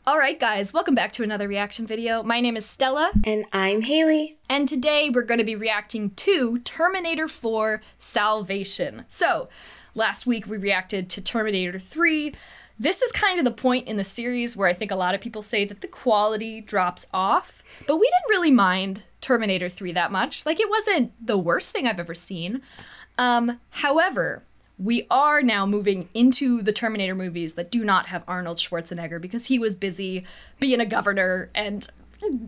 Alright guys, welcome back to another reaction video. My name is Stella. And I'm Hayley. And today we're going to be reacting to Terminator 4 Salvation. So, last week we reacted to Terminator 3. This is kind of the point in the series where I think a lot of people say that the quality drops off. But we didn't really mind Terminator 3 that much. Like, it wasn't the worst thing I've ever seen. However, we are now moving into the Terminator movies that do not have Arnold Schwarzenegger because he was busy being a governor and,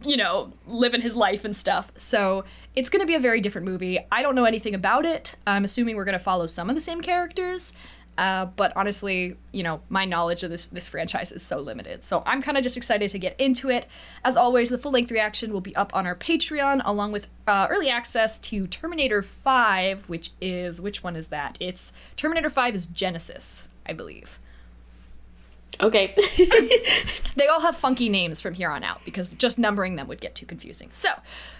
you know, living his life and stuff. So it's going to be a very different movie. I don't know anything about it. I'm assuming we're going to follow some of the same characters. But honestly, you know, my knowledge of this franchise is so limited. So I'm kind of just excited to get into it. As always, the full-length reaction will be up on our Patreon, along with early access to Terminator 5, which one is that? It's Terminator 5 is Genesis, I believe. Okay. They all have funky names from here on out because just numbering them would get too confusing. So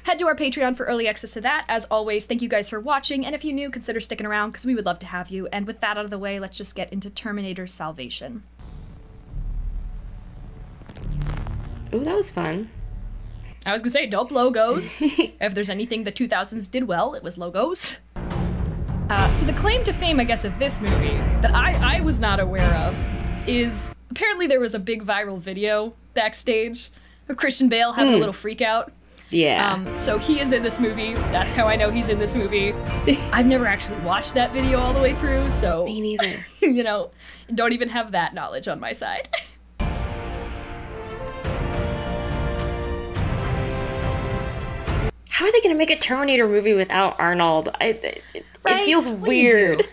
head to our Patreon for early access to that. As always, thank you guys for watching. And if you're new, consider sticking around because we would love to have you. And with that out of the way, let's just get into Terminator Salvation. Oh, that was fun. I was gonna say, dope logos. If there's anything the 2000s did well, it was logos. So the claim to fame, I guess, of this movie that I was not aware of is apparently there was a big viral video backstage of Christian Bale having a little freak out. Yeah. So he is in this movie. That's how I know he's in this movie. I've never actually watched that video all the way through, so... Me neither. You know, don't even have that knowledge on my side. How are they going to make a Terminator movie without Arnold? It feels weird.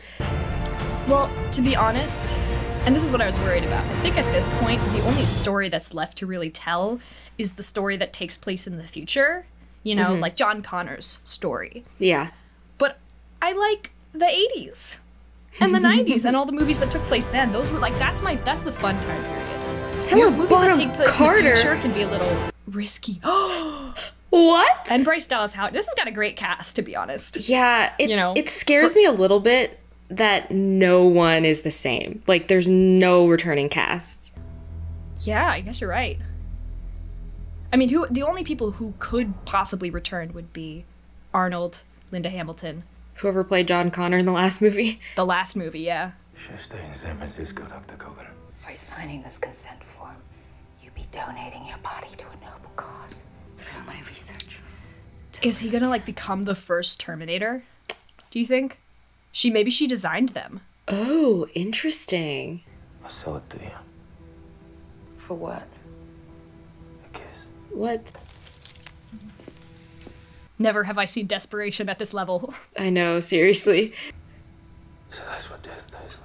Well, to be honest, and this is what I was worried about, I think at this point, the only story that's left to really tell is the story that takes place in the future. You know, like John Connor's story. Yeah. But I like the 80s and the 90s and all the movies that took place then. Those were like, that's the fun time period. Hello, movies that take place Carter. in the future can be a little risky. What? And Bryce Dallas Howard. This has got a great cast, to be honest. Yeah, it scares me a little bit that no one is the same. Like, there's no returning casts. Yeah, I guess you're right. I mean, the only people who could possibly return would be Arnold, Linda Hamilton. Whoever played John Connor in the last movie. The last movie, yeah. You should stay in San Francisco, Dr. Kogan. By signing this consent form, you'd be donating your body to a noble cause. Through my research. Is he gonna, like, become the first Terminator? Do you think? Maybe she designed them. Oh, interesting. I'll sell it to you. For what? A kiss. What? Never have I seen desperation at this level. I know, seriously. So that's what death tastes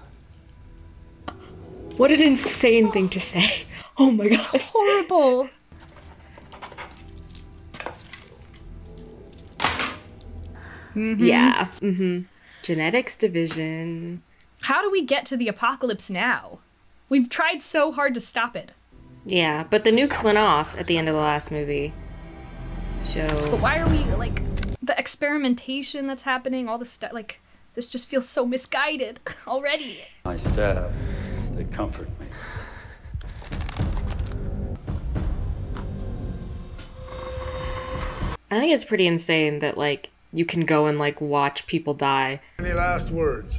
like. What an insane thing to say. Oh my gosh. It's horrible. Yeah. Genetics division. How do we get to the apocalypse now? We've tried so hard to stop it. Yeah, but the nukes went off at the end of the last movie. So... But why are we, like, the experimentation that's happening, all this stuff, like, this just feels so misguided already. My staff, they comfort me. I think it's pretty insane that, like, you can go and, like, watch people die. Any last words?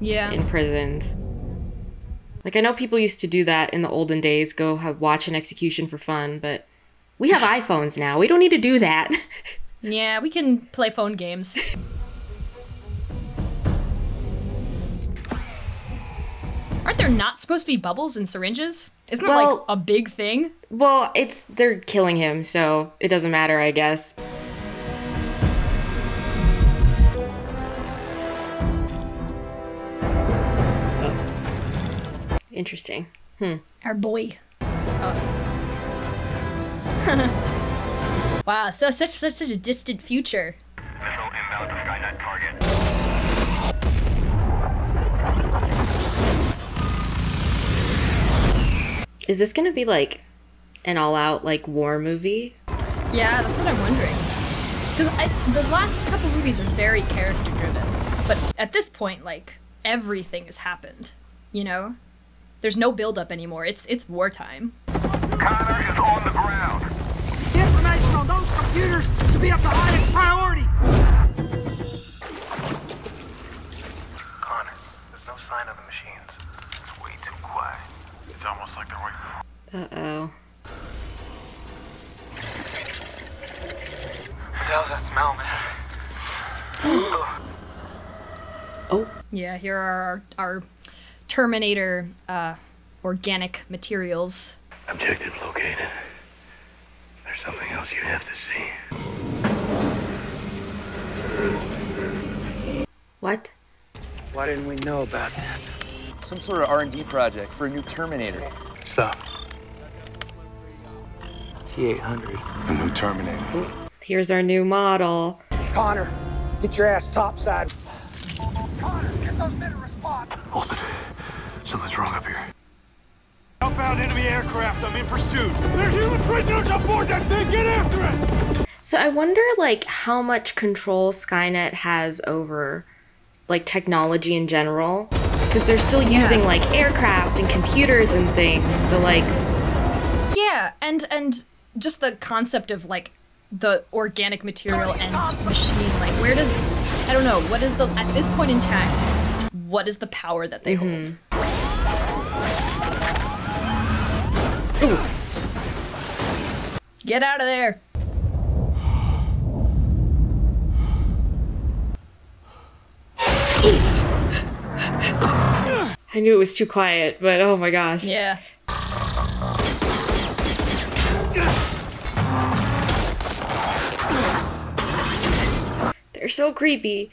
Yeah. In prisons. Like, I know people used to do that in the olden days, watch an execution for fun, but we have iPhones now. We don't need to do that. Yeah, we can play phone games. Aren't there not supposed to be bubbles in syringes? Isn't that, like, a big thing? Well, they're killing him, so it doesn't matter, I guess. Interesting. Our boy. Wow, so such a distant future. Missile inbound to Skynet target. Is this gonna be like an all-out like war movie? Yeah, that's what I'm wondering. Because the last couple movies are very character-driven, but at this point, like, everything has happened, you know? There's no build-up anymore. It's wartime. Connor is on the ground. The information on those computers to be of the highest priority. Connor, there's no sign of the machines. It's way too quiet. It's almost like they're waiting. Uh-oh. What the hell's that smell, man? Oh. Yeah, here are our Terminator organic materials. Objective located. There's something else you have to see. What? Why didn't we know about this? Some sort of R&D project for a new Terminator. Stop. T-800. A new Terminator. Ooh. Here's our new model. Connor, get your ass topside. Connor, get those men to respond. Olsen, something's wrong up here. Outbound enemy aircraft. I'm in pursuit. There are human prisoners aboard that thing. Get after it. So I wonder, like, how much control Skynet has over, like, technology in general. Because they're still using, like, aircraft and computers and things. So, like... Yeah, and just the concept of, like, the organic material and machine, like, where does... I don't know, what is the... At this point in time, what is the power that they hold? Ooh. Get out of there. I knew it was too quiet, but oh my gosh. Yeah. They're so creepy.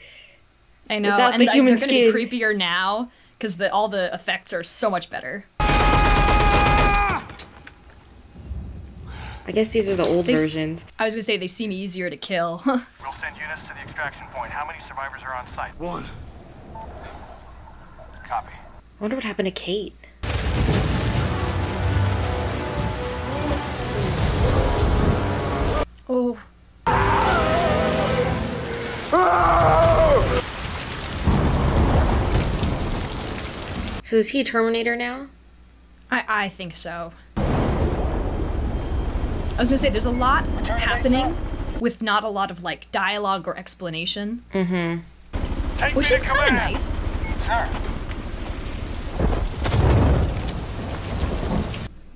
I know, Without and the human they're gonna skin. be creepier now, because all the effects are so much better. I guess these are the old versions. I was gonna say they seem easier to kill. We'll send units to the extraction point. How many survivors are on site? 1. Copy. I wonder what happened to Kate. Oh. So is he a Terminator now? I think so. I was gonna say, there's a lot happening with not a lot of, like, dialogue or explanation. Take Which me is to kind of command. nice. Sir.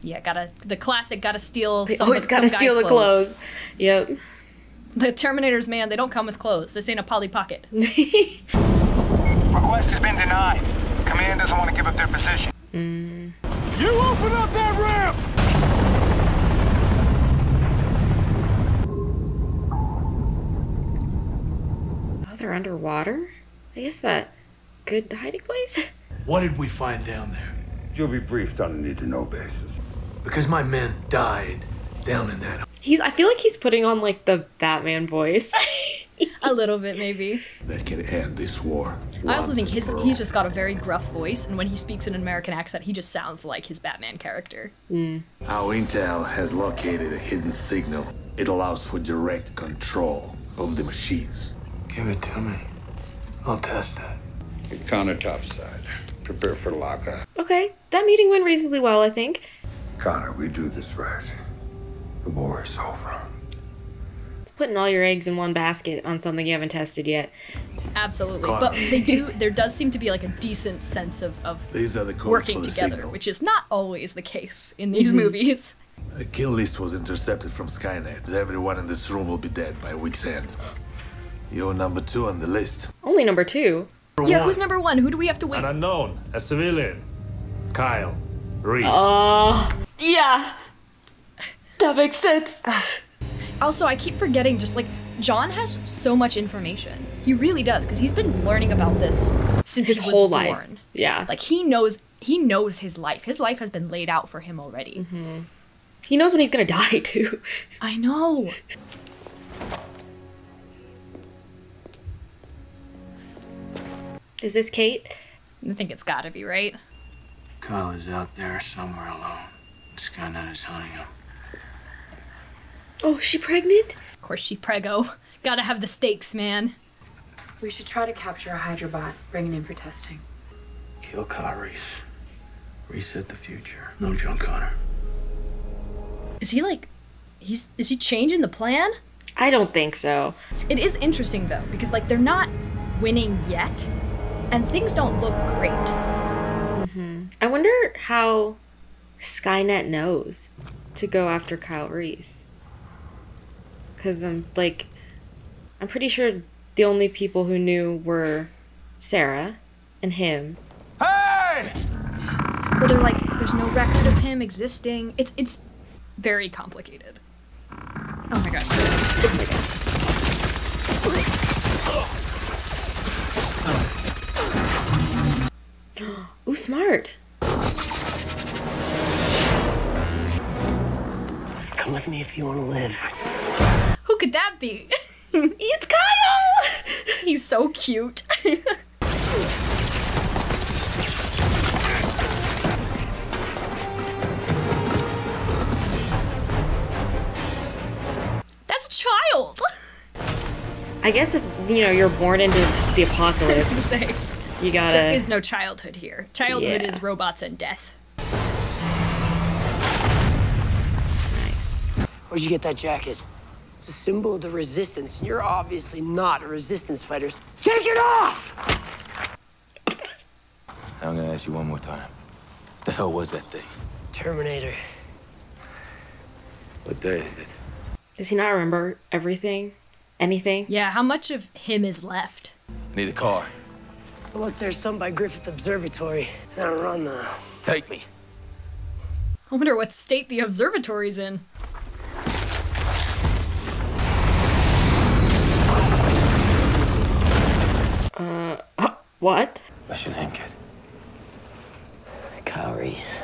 Yeah, the classic gotta steal They some always some gotta guy's steal the clothes. Yep. The Terminators, man, they don't come with clothes. This ain't a Polly Pocket. Request has been denied. Command doesn't want to give up their position. You open up that ramp! Oh, they're underwater? I guess that good hiding place? What did we find down there? You'll be briefed on a need-to-know basis. Because my men died down in that. I feel like he's putting on, like, the Batman voice. A little bit, maybe. That can end this war. I also think he's just got a very gruff voice, and when he speaks in an American accent, he just sounds like his Batman character. Our intel has located a hidden signal. It allows for direct control of the machines. Give it to me. I'll test that. Connor topside. Prepare for lockup. Okay, that meeting went reasonably well, I think. Connor, we do this right. The war is over. It's putting all your eggs in one basket on something you haven't tested yet. Absolutely. But there does seem to be, like, a decent sense of These are the codes working for the together, signal. which is not always the case in these movies. A kill list was intercepted from Skynet. Everyone in this room will be dead by week's end. You're number 2 on the list. Only number 2. Yeah, who's number 1? Who do we have to wait? An unknown, a civilian. Kyle Reese. Yeah. That makes sense. Also, I keep forgetting, just, like, John has so much information. He really does, because he's been learning about this since His he was whole born. life. Yeah. Like, he knows his life. His life has been laid out for him already. He knows when he's gonna die, too. I know. Is this Kate? I think it's gotta be, right? Kyle is out there somewhere alone. Skynet is hunting him. Oh, is she pregnant? Of course, she prego. Gotta have the stakes, man. We should try to capture a Hydrobot, bring it in for testing. Kill Kyle Reese. Reset the future. No John Connor. Is he like, is he changing the plan? I don't think so. It is interesting though, because like they're not winning yet, and things don't look great. I wonder how Skynet knows to go after Kyle Reese. Because I'm pretty sure the only people who knew were Sarah and him. Hey! Well, they're like, there's no record of him existing. It's very complicated. Oh my gosh. Ooh, smart. Come with me if you want to live. Who could that be? It's Kyle! He's so cute. That's a child. I guess if, you're born into the apocalypse, you gotta... There is no childhood here. Childhood is robots and death. Where'd you get that jacket? It's a symbol of the Resistance. You're obviously not a Resistance fighter. Take it off! I'm gonna ask you one more time. What the hell was that thing? Terminator. What day is it? Does he not remember everything? Anything? Yeah, how much of him is left? I need a car. Well, look, there's some by Griffith Observatory. I don't run the... Take me. I wonder what state the observatory's in. What? What's your name, kid? Kyle Reese.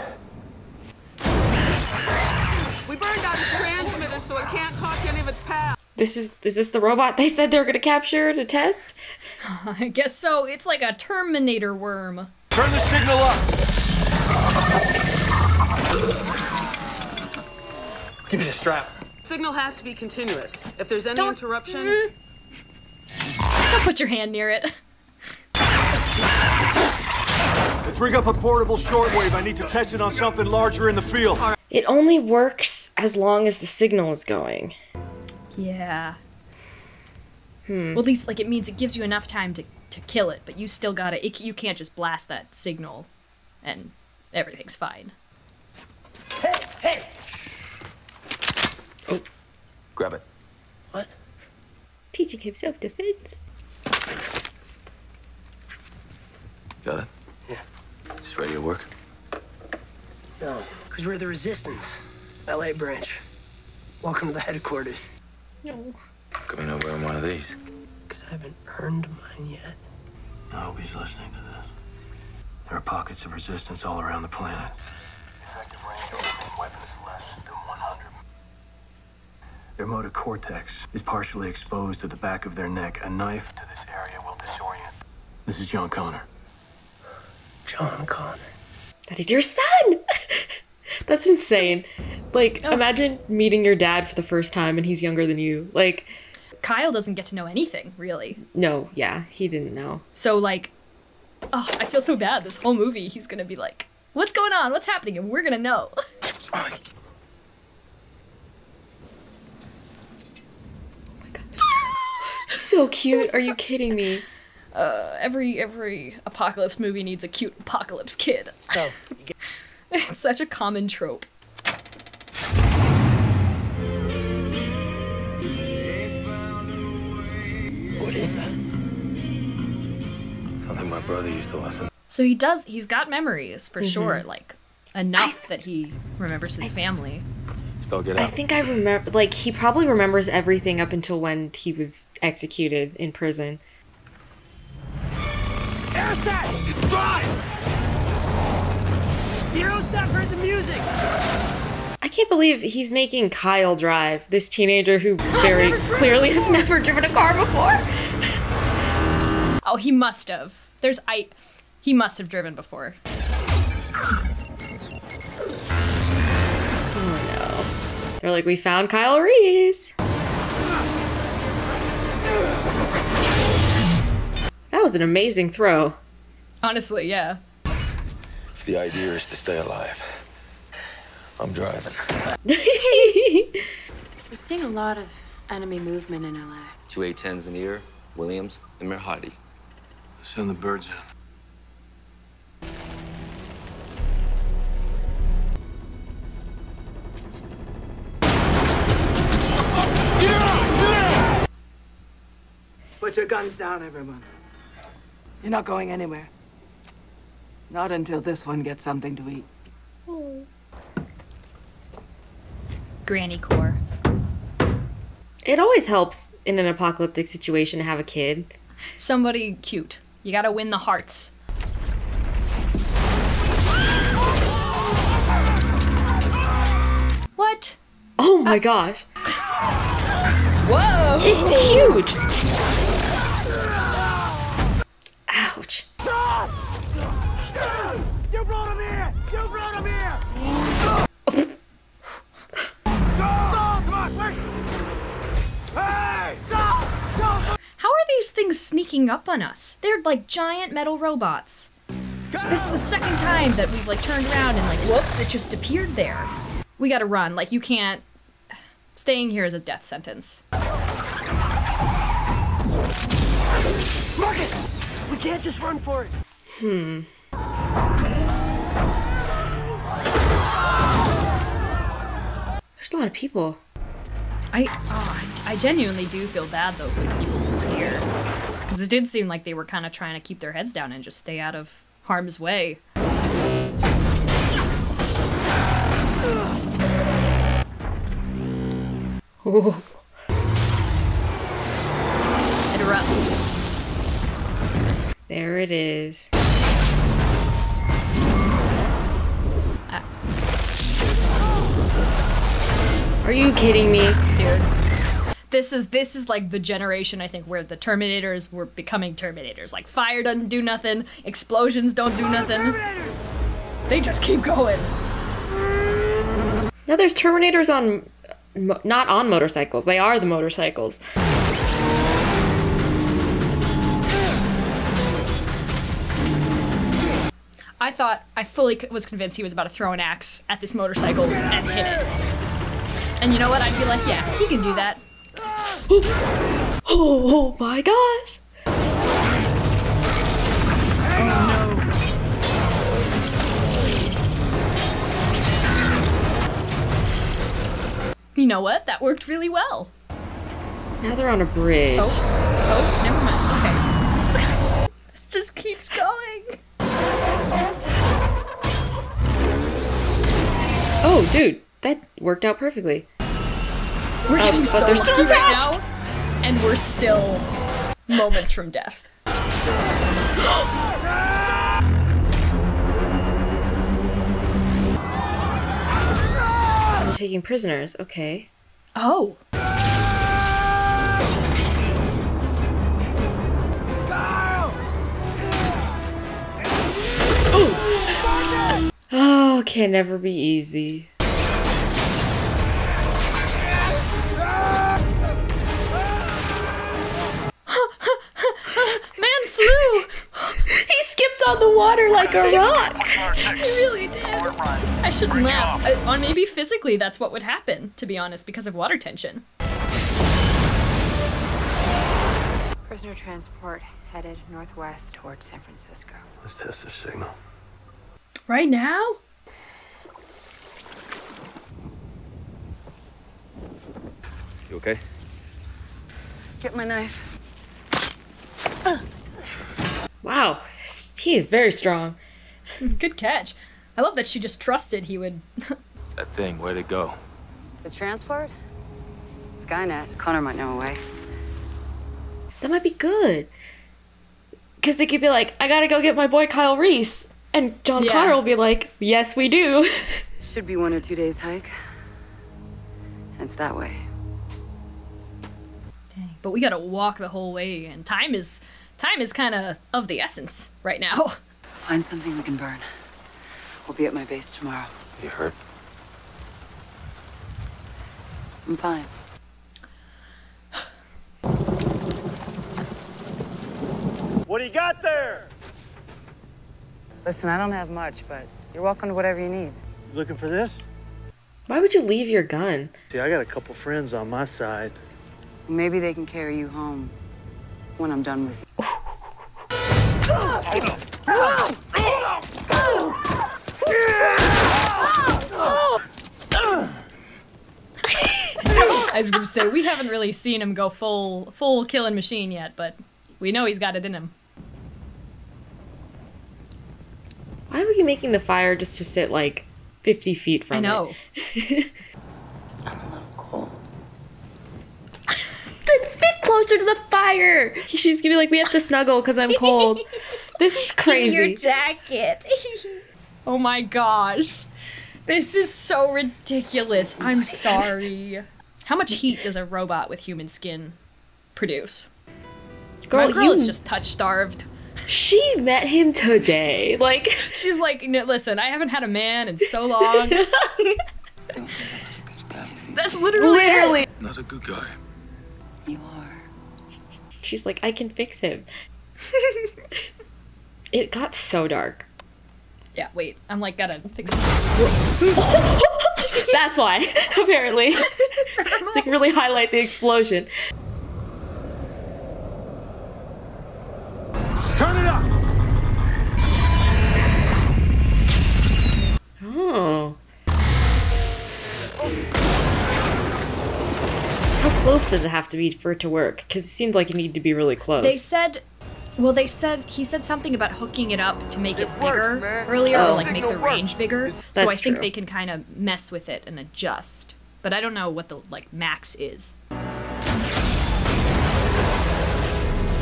We burned out the transmitter so it can't talk to any of its pals. Is this the robot they said they were gonna capture to test? I guess so. It's like a Terminator worm. Turn the signal up! Give me the strap. Signal has to be continuous. If there's any interruption... Don't put your hand near it. Let's rig up a portable shortwave. I need to test it on something larger in the field. It only works as long as the signal is going. Yeah. Well, at least, it means it gives you enough time to kill it, but you still gotta... you can't just blast that signal, and everything's fine. Hey! Oh. Grab it. What? Teaching him self-defense. Got it? Yeah. Is this radio work? No, because we're the Resistance. LA branch. Welcome to the headquarters. No. How come you're not wearing one of these? Because I haven't earned mine yet. I hope he's listening to this. There are pockets of resistance all around the planet. Effective range of the main weapon is less than 100. Their motor cortex is partially exposed to the back of their neck. A knife to this area will disorient. This is John Connor. John Connor. That is your son! That's insane. Imagine meeting your dad for the first time and he's younger than you. Kyle doesn't get to know anything, really. No, yeah, he didn't know. So, I feel so bad. This whole movie, he's gonna be like, what's going on? What's happening? And we're gonna know. Oh my god. So cute. Are you kidding me? Every apocalypse movie needs a cute apocalypse kid. So, It's such a common trope. what is that? Something my brother used to listen. So he's got memories, for sure, enough that he remembers his family. Still get out. I think I remember, he probably remembers everything up until when he was executed in prison. Aerostat! Drive! The aerostat heard the music! I can't believe he's making Kyle drive, this teenager who very clearly has never driven a car before. Oh, he must have. He must have driven before. Oh no. They're like, we found Kyle Reese. That was an amazing throw. Honestly, yeah. If the idea is to stay alive, I'm driving. We're seeing a lot of enemy movement in LA. 2 A-10s in the air, Williams and Merhadi. Send the birds in. Put your guns down, everyone. You're not going anywhere. Not until this one gets something to eat. Granny core. It always helps in an apocalyptic situation to have a kid. Somebody cute. You gotta win the hearts. What? Oh my gosh. Whoa! It's huge! Ouch. You brought him here! You brought him here! Stop! Come on, wait! Hey! Stop! Stop! How are these things sneaking up on us? They're like giant metal robots. This is the second time that we've like turned around and like, whoops, it just appeared there. We gotta run. Like, you can't... Staying here is a death sentence. Marcus! We can't just run for it. There's a lot of people. I genuinely do feel bad though for the people here. Because it did seem like they were kind of trying to keep their heads down and just stay out of harm's way. Ooh. Interrupt. There it is. Are you kidding me? Dude. This is like the generation, I think, where the Terminators were becoming Terminators. Like, fire doesn't do nothing, explosions don't do nothing. They just keep going. No, there's Terminators on... not on motorcycles. They are the motorcycles. I fully was convinced he was about to throw an axe at this motorcycle and hit it. And you know what? I'd be like, yeah, he can do that. Oh my gosh! Oh no. You know what? That worked really well. Now they're on a bridge. Oh, never mind. Okay. This just keeps going. Oh, dude, that worked out perfectly. We're getting but so they're still lucky right attached! now, and we're still moments from death. They're taking prisoners, okay. Oh. Oh, can never be easy. Man flew! He skipped on the water like a rock! He really did. I shouldn't laugh. Or maybe physically that's what would happen, to be honest, because of water tension. Prisoner transport headed northwest towards San Francisco. Let's test the signal. Right now? You okay? Get my knife. Wow, he is very strong. Good catch. I love that she just trusted he would... That thing, where'd it go? The transport? Skynet. Connor might know a way. That might be good. Because they could be like, I gotta go get my boy Kyle Reese. And John Connor will be like, yes, we do. Should be 1 or 2 days hike. And it's that way. Dang. But we gotta walk the whole way, and time is kind of the essence right now. Find something we can burn. We'll be at my base tomorrow. You hurt? I'm fine. What do you got there? Listen, I don't have much, but you're welcome to whatever you need. You looking for this? Why would you leave your gun? See, I got a couple friends on my side. Maybe they can carry you home when I'm done with you. I was gonna say, we haven't really seen him go full killing machine yet, but we know he's got it in him. Why were you making the fire just to sit like 50 feet from it? I know. I'm a little cold. Then sit closer to the fire. She's gonna be like, we have to snuggle because I'm cold. This is crazy. Your jacket. Oh my gosh. This is so ridiculous. I'm sorry. How much heat does a robot with human skin produce? Girl, My girl is just touch starved. She met him today. Like, she's like, no, listen, I haven't had a man in so long. That's literally it. Not a good guy. You are. She's like, I can fix him. It got so dark. Yeah, wait. I'm like, gotta fix it. That's why, apparently. It's like really highlight the explosion. Turn it up! Oh. How close does it have to be for it to work? Because it seemed like it needed to be really close. They said he said something about hooking it up to make it bigger earlier, or like make the range bigger. So I think they can kind of mess with it and adjust. But I don't know what the like max is.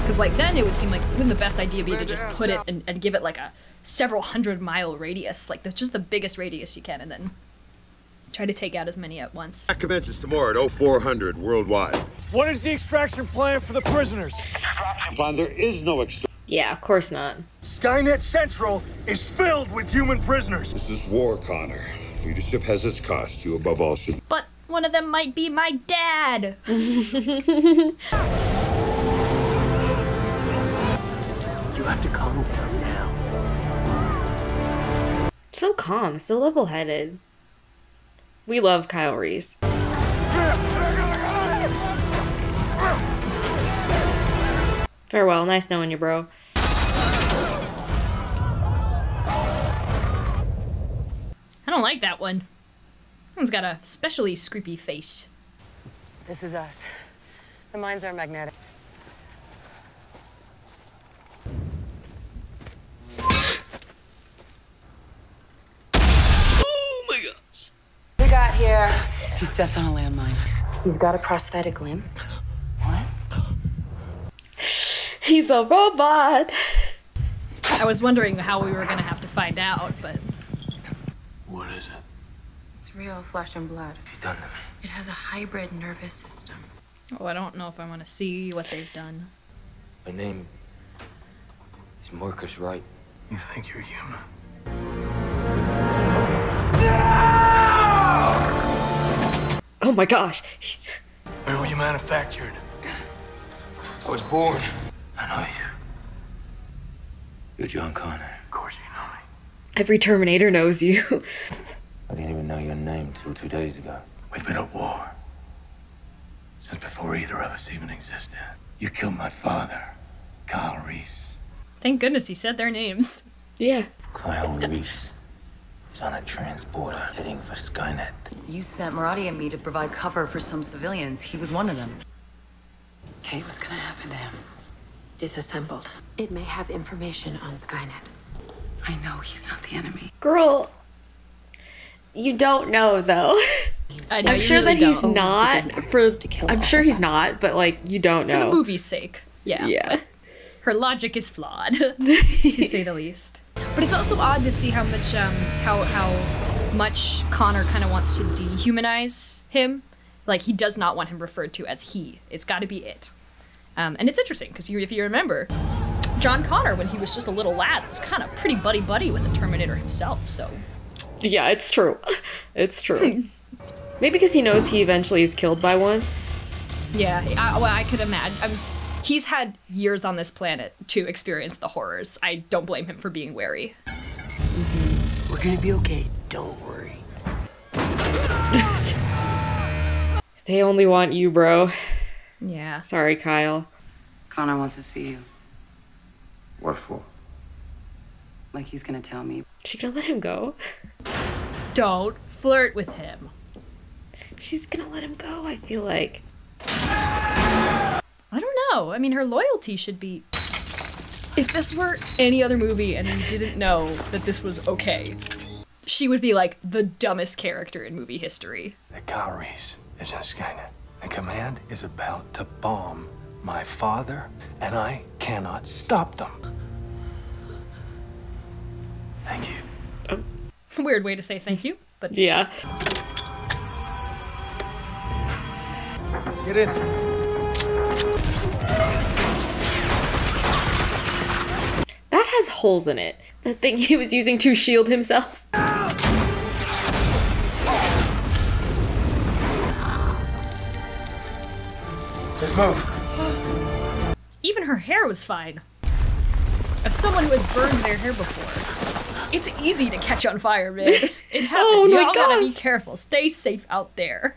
Because like then it would seem like wouldn't the best idea be to just put it and give it like a several 100-mile radius, like just the biggest radius you can, and then try to take out as many at once. That commences tomorrow at 0400 worldwide. What is the extraction plan for the prisoners? There is no extraction. Yeah, of course not. Skynet Central is filled with human prisoners. This is war, Connor. Leadership has its cost. You above all should. But one of them might be my dad. You have to calm down now. So calm, so level-headed. We love Kyle Reese. Farewell, nice knowing you, bro. I don't like that one. That one's got a especially screepy face. This is us. The mines are magnetic. Oh my gosh. We got here. He stepped on a landmine. You've got a prosthetic limb. What? He's a robot. I was wondering how we were gonna have to find out, but What is it? It's real flesh and blood. You done to me? It has a hybrid nervous system. oh, I don't know if I want to see what they've done. My name is Marcus, right? You think you're human? Oh my gosh. Where were you manufactured? I was born. I know you. You're John Connor. Of course you know me. Every Terminator knows you. I didn't even know your name till 2 days ago. We've been at war since before either of us even existed. You killed my father, Kyle Reese. Thank goodness he said their names. Yeah. Kyle Reese is on a transporter heading for Skynet. You sent Marati and me to provide cover for some civilians. He was one of them. Kate, what's gonna happen to him? Disassembled. It may have information on Skynet. I know he's not the enemy. Girl, you don't know though. I know, I'm you sure really that he's don't. not. I'm sure he's not, but like you don't know. For the movie's sake. Yeah. Yeah. Her logic is flawed, to say the least. But it's also odd to see how much how much Connor kind of wants to dehumanize him. Like he does not want him referred to as he. It's got to be it. And it's interesting because if you remember, John Connor, when he was just a little lad, was kind of pretty buddy-buddy with the Terminator himself. So. Yeah, it's true. It's true. Maybe because he knows he eventually is killed by one. Yeah, I could imagine. He's had years on this planet to experience the horrors. I don't blame him for being wary. We're gonna be okay. Don't worry. They only want you, bro. Yeah. Sorry, Kyle. Connor wants to see you. What for? Like he's gonna tell me. She gonna let him go? Don't flirt with him. She's gonna let him go, I feel like. I don't know. I mean, her loyalty should be... If this were any other movie and we didn't know that this was okay, she would be like the dumbest character in movie history. The Kyle Reese is in Skynet. The command is about to bomb my father, and I cannot stop them. Thank you. Weird way to say thank you, but... Yeah. Get in. That has holes in it. That thing he was using to shield himself. Let's move. Even her hair was fine. As someone who has burned their hair before, it's easy to catch on fire, man. It happens. Oh my Y'all gotta be gosh. careful. Stay safe out there.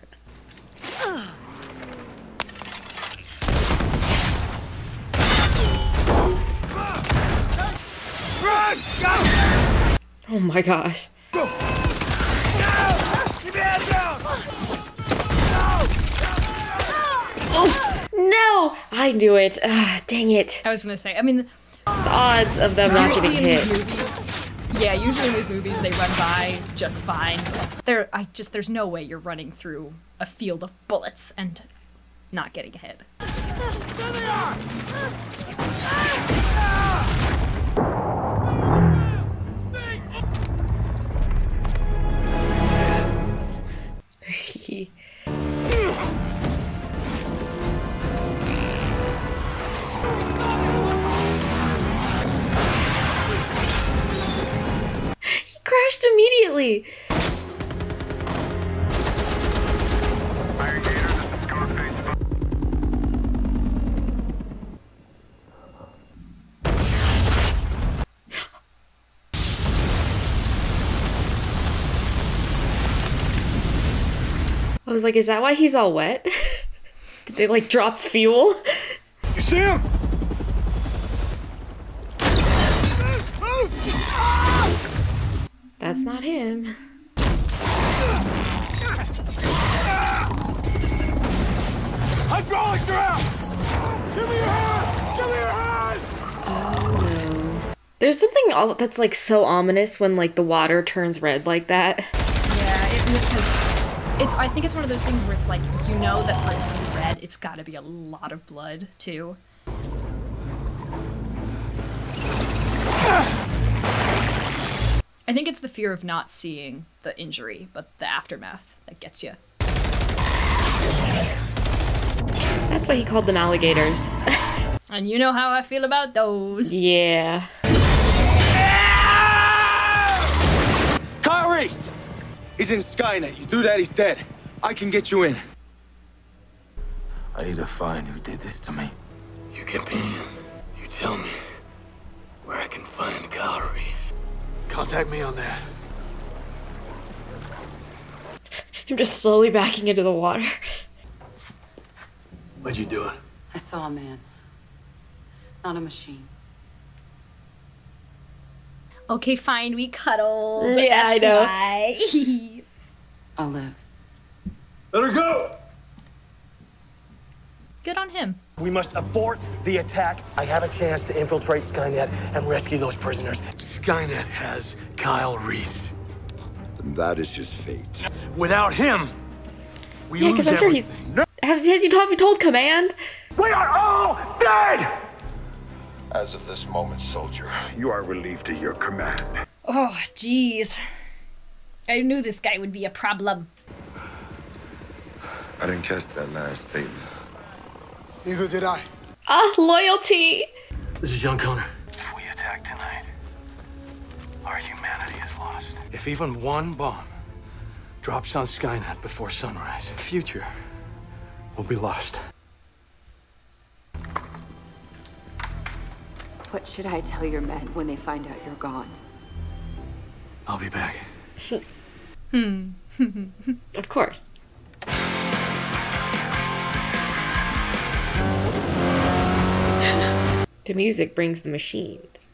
Run! Go! Oh my gosh. Go! Keep your head down! Oh, no! I knew it. Dang it. I was gonna say, I mean, the odds of them not getting usually in hit. these movies, yeah, usually in these movies they run by just fine. But there's no way you're running through a field of bullets and not getting hit. There they are! He crashed immediately. I was like, is that why he's all wet? Did they like drop fuel? You see him? That's not him. Hydraulics are out! Give me your hand! Give me your hand! Oh no. There's something that's like so ominous when like the water turns red like that. Yeah, because I think it's one of those things where it's like, you know that for it to be red, it's gotta be a lot of blood, too. I think it's the fear of not seeing the injury, but the aftermath that gets you. That's why he called them alligators. And you know how I feel about those. Yeah. Kyle Reese! He's in Skynet. You do that, he's dead. I can get you in. I need to find who did this to me. You get me in. You tell me where I can find Kyle Reese. Contact me on that. I'm just slowly backing into the water. What you doing? I saw a man. Not a machine. Okay, fine, we cuddled. Yeah, I know. Why. I'll live. Let her go! Good on him. We must abort the attack. I have a chance to infiltrate Skynet and rescue those prisoners. Skynet has Kyle Reese. And that is his fate. Without him, we Yeah, lose because I'm sure everything. he's... Have you told Command? We are all dead! As of this moment, soldier, you are relieved to your command. Oh, jeez. I knew this guy would be a problem. I didn't catch that last statement. Neither did I. Loyalty. This is John Connor. If we attack tonight, our humanity is lost. If even one bomb drops on Skynet before sunrise, the future will be lost. What should I tell your men when they find out you're gone? I'll be back. Of course. The music brings the machines.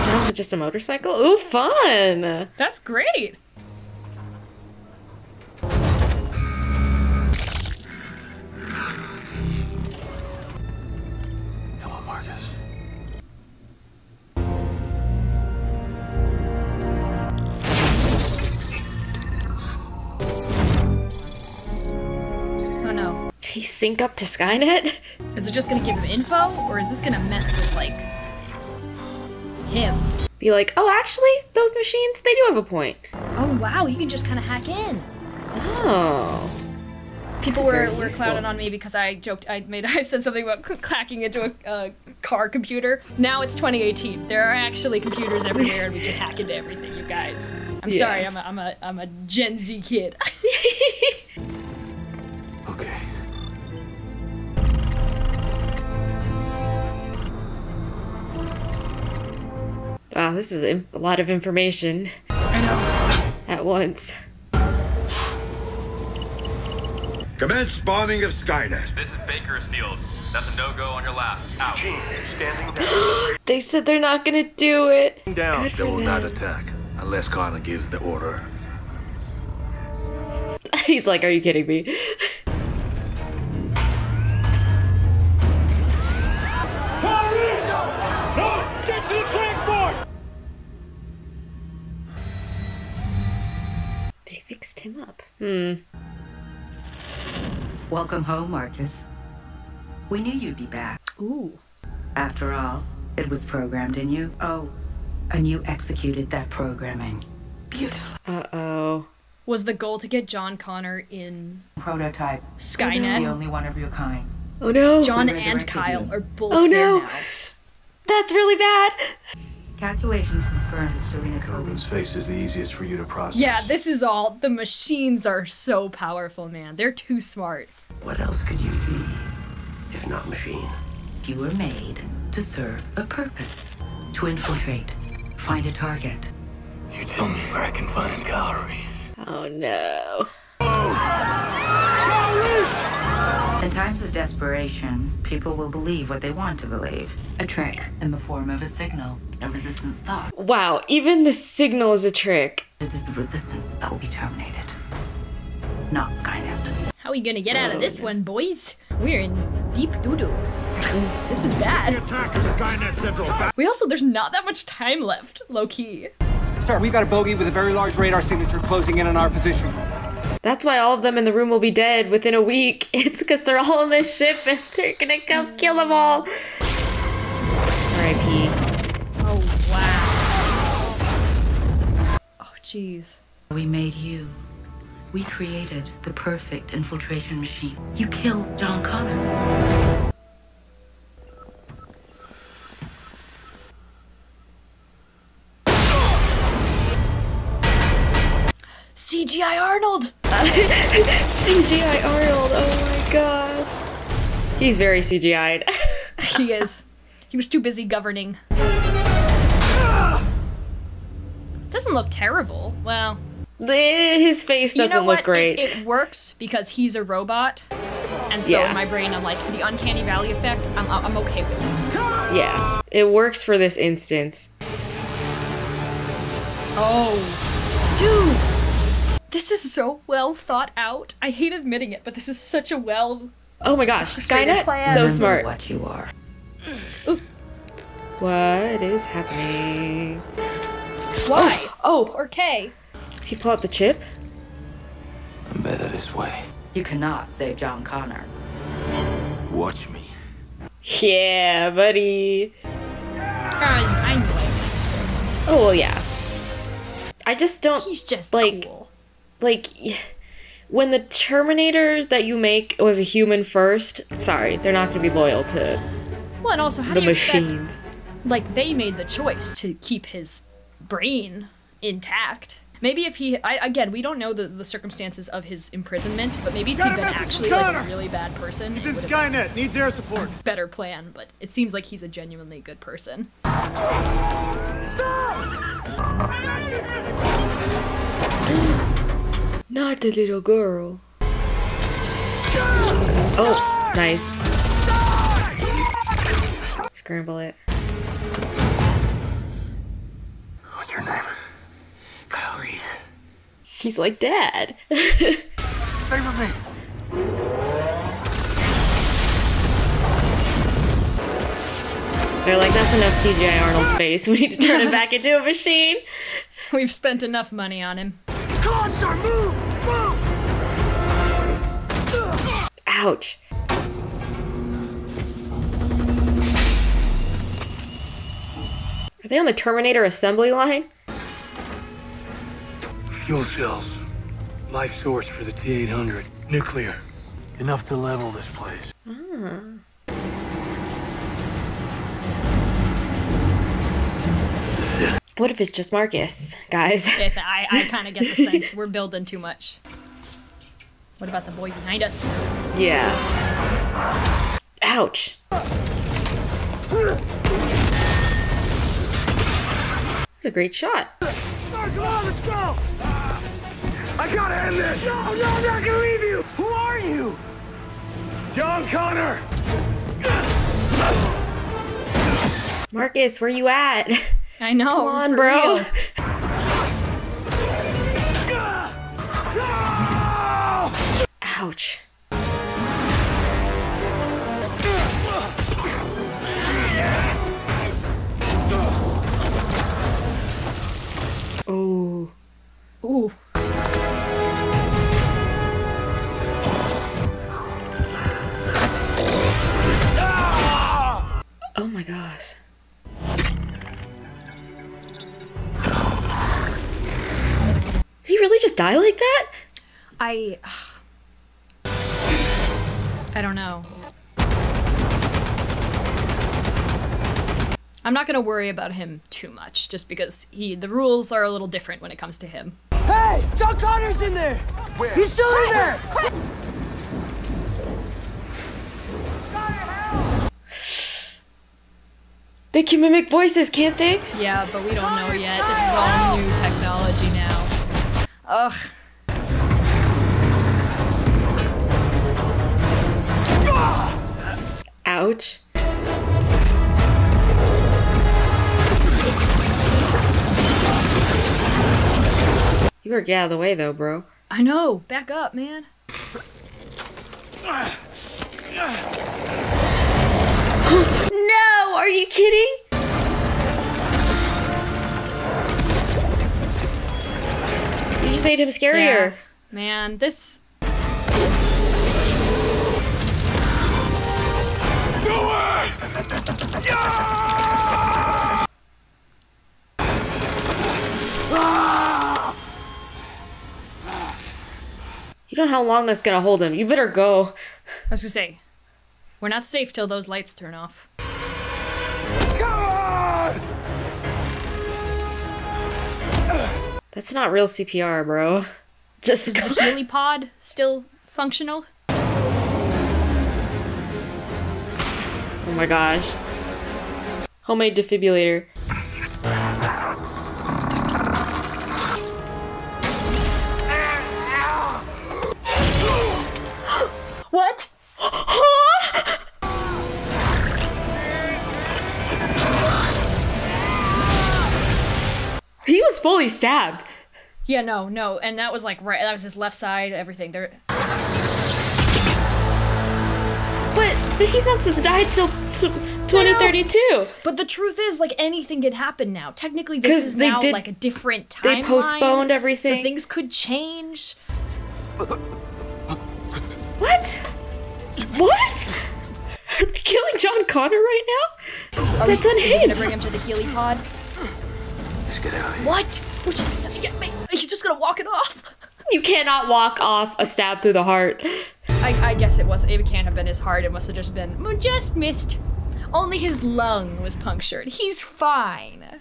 Now is it just a motorcycle? Ooh, fun! That's great. Come on, Marcus. Oh no. He sync up to Skynet? Is it just gonna give him info, or is this gonna mess with, like, him? Be like, oh, actually, those machines, they do have a point. Oh wow, he can just kind of hack in. Oh. People were clowning on me because I joked, I said something about clacking into a car computer. Now it's 2018. There are actually computers everywhere and we can hack into everything, you guys. I'm sorry, I'm a Gen Z kid. Okay. Wow, this is a lot of information. I know. At once. Commence bombing of Skynet. This is Bakersfield. That's a no-go on your last. Out. Standing down. They said they're not gonna do it. Down. Good They for will them. not attack unless Connor gives the order. He's like, are you kidding me? Get to the transport! They fixed him up. Welcome home, Marcus. We knew you'd be back. Ooh. After all, it was programmed in you. Oh, and you executed that programming beautifully. Uh-oh. Was the goal to get John Connor in Prototype. Skynet? The only one of your kind. Oh no. John We and resurrected Kyle you. are both Oh here no. now. That's really bad. Calculations confirmed Serena Kobe. Corbin's face is the easiest for you to process. Yeah, this is all, the machines are so powerful, man. They're too smart. What else could you be, if not machine? You were made to serve a purpose. To infiltrate, find a target. You tell me where I can find Kyle Reese. Oh no. In times of desperation, people will believe what they want to believe. A trick in the form of a signal. A resistance thought. Wow, even the signal is a trick. It is the resistance that will be terminated. Not Skynet. How are we gonna get out of this one, boys? We're in deep doo-doo. This is bad. We also, there's not that much time left, low-key. Sir, we've got a bogey with a very large radar signature closing in on our position. That's why all of them in the room will be dead within a week. It's because they're all on this ship and they're gonna come kill them all. R.I.P. Oh, wow. Oh, jeez. We made you. We created the perfect infiltration machine. You killed John Connor. CGI Arnold! CGI Arnold, oh my gosh. He's very CGI'd. He is. He was too busy governing. Doesn't look terrible. Well, his face doesn't look great. It works because he's a robot. And so in my brain, I'm like, the uncanny valley effect, I'm okay with it. Yeah, it works for this instance. Oh, dude. This is so well thought out. I hate admitting it, but this is such a well. Oh my gosh, Skynet, plan. so smart. What you are. Ooh. What is happening? Why? Oh. Or K. Did he pull out the chip? I'm better this way. You cannot save John Connor. Watch me. Yeah, buddy. I know it. Oh, well, yeah. I just don't. He's just like, cool. Like, when the Terminator that you make was a human first, sorry, they're not going to be loyal to Well, and also, how the do you expect, machines. like, they made the choice to keep his brain intact. Maybe if he, again, we don't know the circumstances of his imprisonment, but maybe if he'd been actually like a really bad person, He's in Skynet, needs air support. Better plan, but it seems like he's a genuinely good person. Not the little girl. Oh, nice. Scramble it. What's your name? Kyle Reese. He's like, Dad. Favor me. They're like, that's enough CGI Arnold's face. We need to turn it back into a machine. We've spent enough money on him. Come on, sir, move! Move! Ouch. Are they on the Terminator assembly line? Fuel cells. Life source for the T-800. Nuclear. Enough to level this place. Ah. What if it's just Marcus, guys? I kind of get the sense we're building too much. What about the boy behind us? Yeah. Ouch. That's a great shot. Come on, let's go! I gotta end this! No, I'm not gonna leave you! Who are you? John Connor! Marcus, where you at? I know. Come on, bro. Ouch. Oh. Ooh. Oh my gosh. Did he really just die like that? I don't know. I'm not gonna worry about him too much, just because the rules are a little different when it comes to him. Hey! John Connor's in there! Where? He's still in there! They can mimic voices, can't they? Yeah, but we don't know yet. This is all new technology now. Ugh. Ouch. You better get out of the way though, bro. I know. Back up, man. No! Are you kidding? You just made him scarier. Yeah. Man, this... You know how long that's gonna hold him. You better go. I was gonna say, we're not safe till those lights turn off. Come on! That's not real CPR, bro. Just Is the Healy pod still functional? Oh my gosh. Homemade defibrillator. What? He was fully stabbed. Yeah, no, and that was like right. That was his left side. Everything there. But he's not supposed to die till 2032. But the truth is, like, anything could happen now. Technically, this is now like a different timeline. They postponed everything. So things could change. What? What? Are they killing John Connor right now? That's unhinged. Is he gonna bring him to the Healy pod? Let's get out of here. What? He's just gonna walk it off. You cannot walk off a stab through the heart. I guess it was. It can't have been his heart. It must have just been just missed. Only his lung was punctured. He's fine.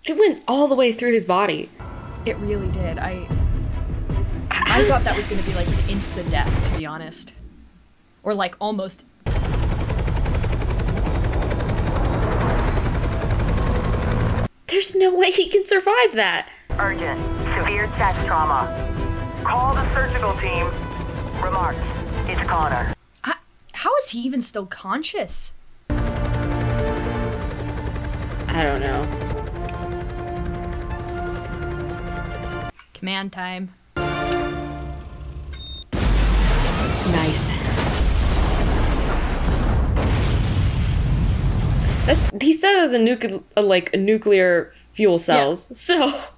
It went all the way through his body. It really did. I thought that was going to be like an insta death, to be honest. Or like almost. There's no way he can survive that. Urgent. Severe chest trauma. Call the surgical team. Remarks. It's Connor. How is he even still conscious? I don't know. Command time. Nice. He said it was a nuclear fuel cells. Yeah. So I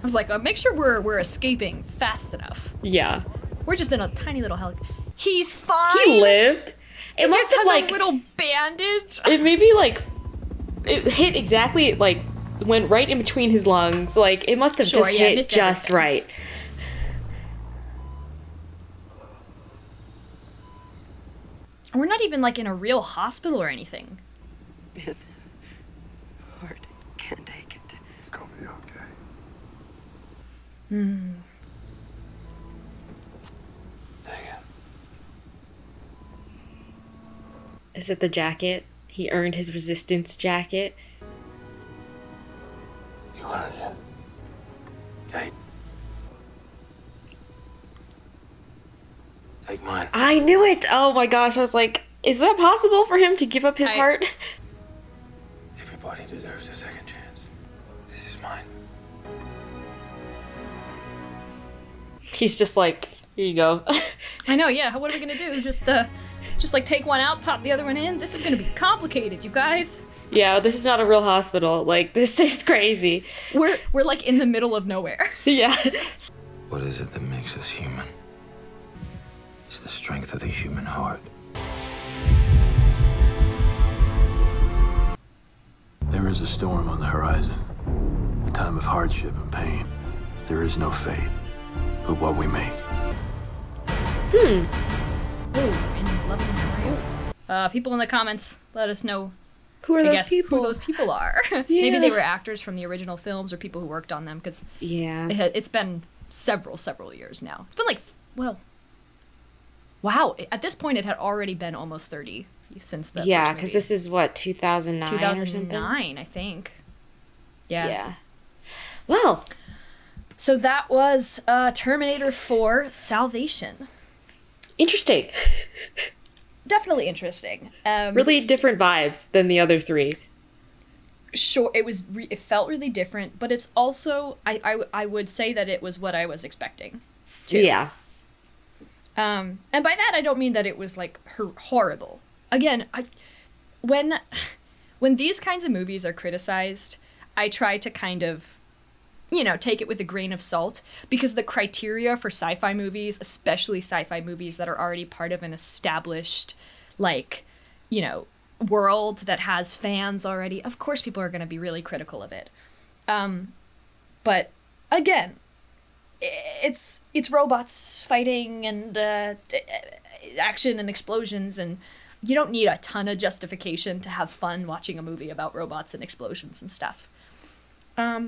was like, make sure we're escaping fast enough. Yeah. We're just in a tiny little helicopter. He's fine. He lived. It must just have has like a little bandage. It maybe like it hit exactly like went right in between his lungs. Like it must have just hit just right. We're not even like in a real hospital or anything. His heart can't take it. It's gonna be okay. Take it. Is it the jacket? He earned his resistance jacket. You earned it. Kate. Take mine. I knew it! Oh my gosh, I was like, is that possible for him to give up his heart? Everybody deserves a second chance. This is mine. He's just like, here you go. I know, yeah. What are we gonna do? Just like take one out, pop the other one in? This is gonna be complicated, you guys. Yeah, this is not a real hospital. Like, this is crazy. We're like in the middle of nowhere. Yeah. What is it that makes us human? It's the strength of the human heart. There is a storm on the horizon, a time of hardship and pain. There is no fate, but what we make. Ooh, in loving memory. People in the comments, let us know who those people are. Yeah. Maybe they were actors from the original films or people who worked on them, because it's been several years now. It's been like, well, wow. At this point, it had already been almost 30 since the yeah, because this is what 2009 or something. 2009, I think. Yeah. Well, so that was Terminator 4: Salvation. Interesting. Definitely interesting. Really different vibes than the other three. Sure, it felt really different, but it's also I would say that it was what I was expecting too. Yeah. And by that I don't mean that it was like horrible. Again, when these kinds of movies are criticized, I try to kind of, take it with a grain of salt, because the criteria for sci-fi movies, especially sci-fi movies that are already part of an established, world that has fans already, of course people are going to be really critical of it. But again, it's robots fighting and action and explosions, and you don't need a ton of justification to have fun watching a movie about robots and explosions and stuff. I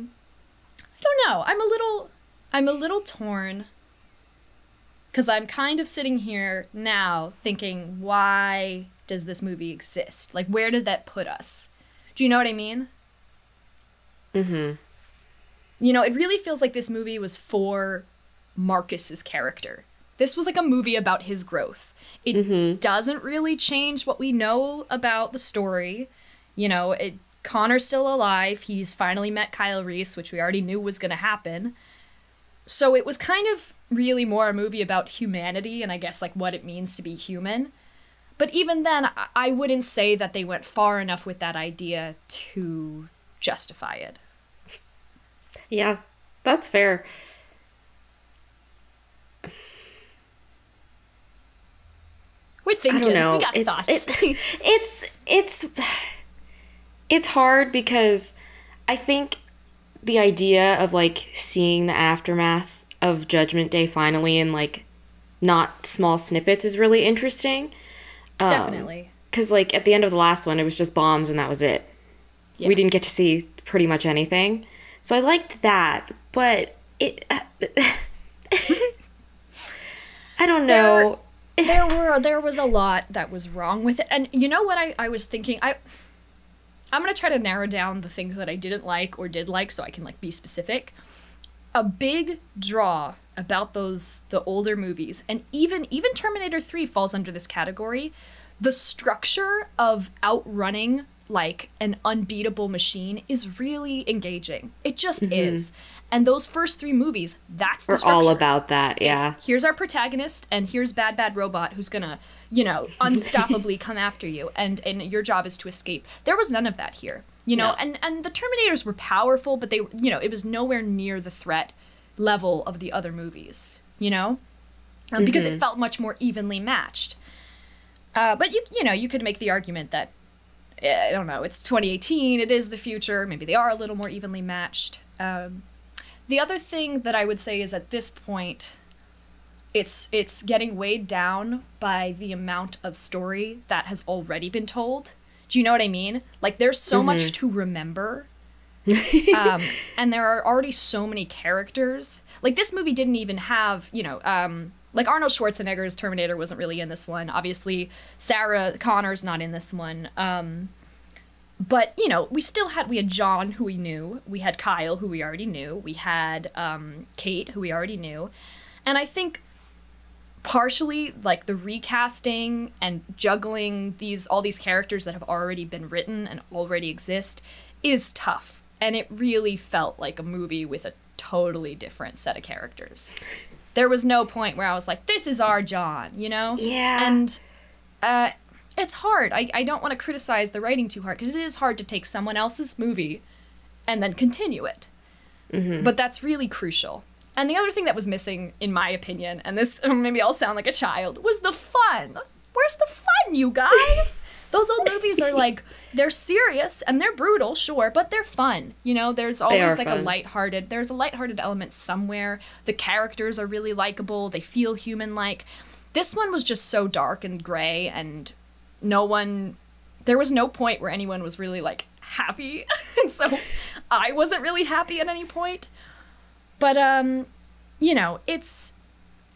don't know. I'm a little torn, because I'm kind of sitting here now thinking, why does this movie exist? Like, where did that put us? Do you know what I mean? Mm-hmm. It really feels like this movie was for Marcus's character. This was like a movie about his growth. It doesn't really change what we know about the story. Connor's still alive. He's finally met Kyle Reese, which we already knew was going to happen. So it was kind of really more a movie about humanity and I guess like what it means to be human. But even then, I wouldn't say that they went far enough with that idea to justify it. Yeah, that's fair. We're thinking. I don't know. We got thoughts. It's hard, because I think the idea of like seeing the aftermath of Judgment Day finally in like not small snippets is really interesting. Definitely. Because like at the end of the last one, it was just bombs and that was it. Yeah. We didn't get to see pretty much anything. So I liked that, but I don't know. There was a lot that was wrong with it. And you know what I was thinking? I'm going to try to narrow down the things that I didn't like or did like so I can like be specific. A big draw about the older movies, and even Terminator 3 falls under this category. The structure of outrunning like an unbeatable machine is really engaging. It just is. And those first 3 movies, that's the structure. We're all about that, yeah. Here's our protagonist, and here's bad robot who's gonna, unstoppably come after you, and your job is to escape. There was none of that here, No. And the Terminators were powerful, but they, it was nowhere near the threat level of the other movies, because it felt much more evenly matched. But you could make the argument that, I don't know, it's 2018, it is the future, maybe they are a little more evenly matched. The other thing that I would say is at this point, it's getting weighed down by the amount of story that has already been told. Do you know what I mean? Like, there's so much to remember. And there are already so many characters. Like, this movie didn't even have, like Arnold Schwarzenegger's Terminator wasn't really in this one. Obviously, Sarah Connor's not in this one. But, we had John, who we knew. We had Kyle, who we already knew. We had Kate, who we already knew. And I think partially, like, the recasting and juggling all these characters that have already been written and already exist is tough. And it really felt like a movie with a totally different set of characters. There was no point where I was like, this is our John, Yeah. And it's hard. I don't want to criticize the writing too hard, because it is hard to take someone else's movie and then continue it. But that's really crucial. And the other thing that was missing, in my opinion, and this, maybe I'll sound like a child, was the fun. Where's the fun, you guys? Those old movies are like, they're serious and they're brutal, sure, but they're fun. There's always like fun. There's a lighthearted element somewhere. The characters are really likable. They feel human-like. This one was just so dark and gray, and there was no point where anyone was really like happy. And so I wasn't really happy at any point. But, it's,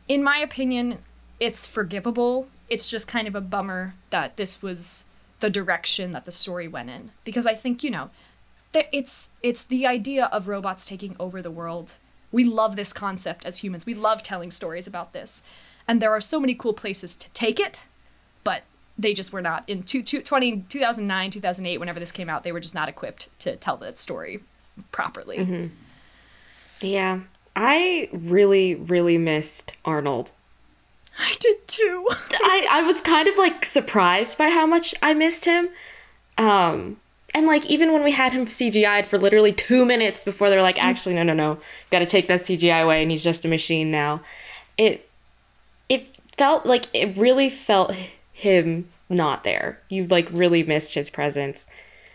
in my opinion, it's forgivable. It's just kind of a bummer that this was the direction that the story went in. Because I think, it's the idea of robots taking over the world. We love this concept as humans. We love telling stories about this. And there are so many cool places to take it, but they just were not. In 2009, 2008, whenever this came out, they were just not equipped to tell that story properly. Yeah. I really, really missed Arnold. I did too. I was kind of like surprised by how much I missed him. And like, even when we had him CGI'd for literally 2 minutes before they're like, actually, no, gotta take that CGI away and he's just a machine now. It felt like, it really felt him not there. You like really missed his presence.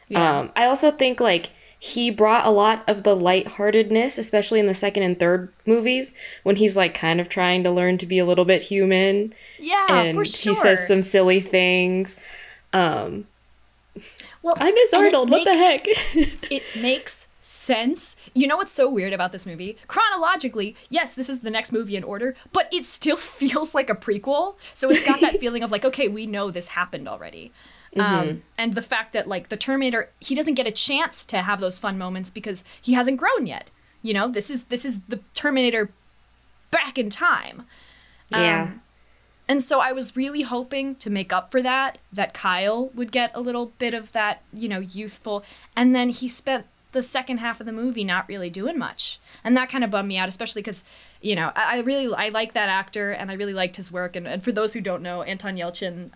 Yeah. I also think like, he brought a lot of the lightheartedness, especially in the second and third movies, when he's like kind of trying to learn to be a little bit human. Yeah, and for sure. He says some silly things. Well, I miss Arnold. What the heck? It makes sense. You know what's so weird about this movie? Chronologically, yes, this is the next movie in order, but it still feels like a prequel. So it's got that feeling of like, okay, we know this happened already. And the fact that like the Terminator, he doesn't get a chance to have those fun moments because he hasn't grown yet. This is the Terminator back in time. Yeah. And so I was really hoping to make up for that Kyle would get a little bit of that, youthful, and then he spent the second half of the movie not really doing much. And that kind of bummed me out, especially because, I like that actor and I really liked his work. And for those who don't know, Anton Yelchin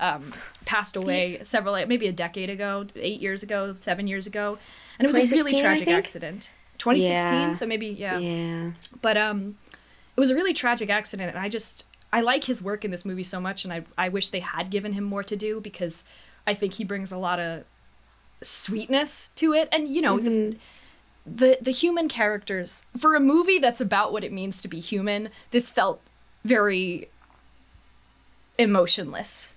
passed away maybe a decade ago, 8 years ago, 7 years ago. And it was a really tragic accident. 2016, so maybe, yeah. Yeah. But it was a really tragic accident, and I like his work in this movie so much, and I wish they had given him more to do, because I think he brings a lot of sweetness to it. And, the human characters, for a movie that's about what it means to be human, this felt very emotionless,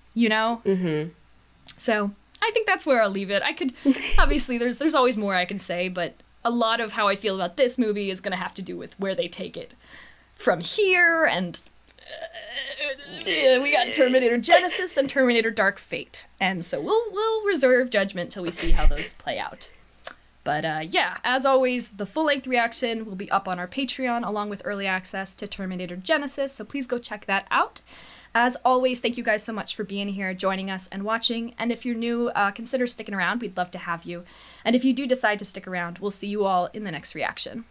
So I think that's where I'll leave it. I could, obviously, there's always more I can say, but a lot of how I feel about this movie is going to have to do with where they take it from here, and we got Terminator Genesis and Terminator Dark Fate, and so we'll reserve judgment till we see how those play out. But yeah, as always, the full-length reaction will be up on our Patreon along with early access to Terminator Genesis, so please go check that out. As always, thank you guys so much for being here, joining us, and watching. And if you're new, consider sticking around. We'd love to have you. And if you do decide to stick around, we'll see you all in the next reaction.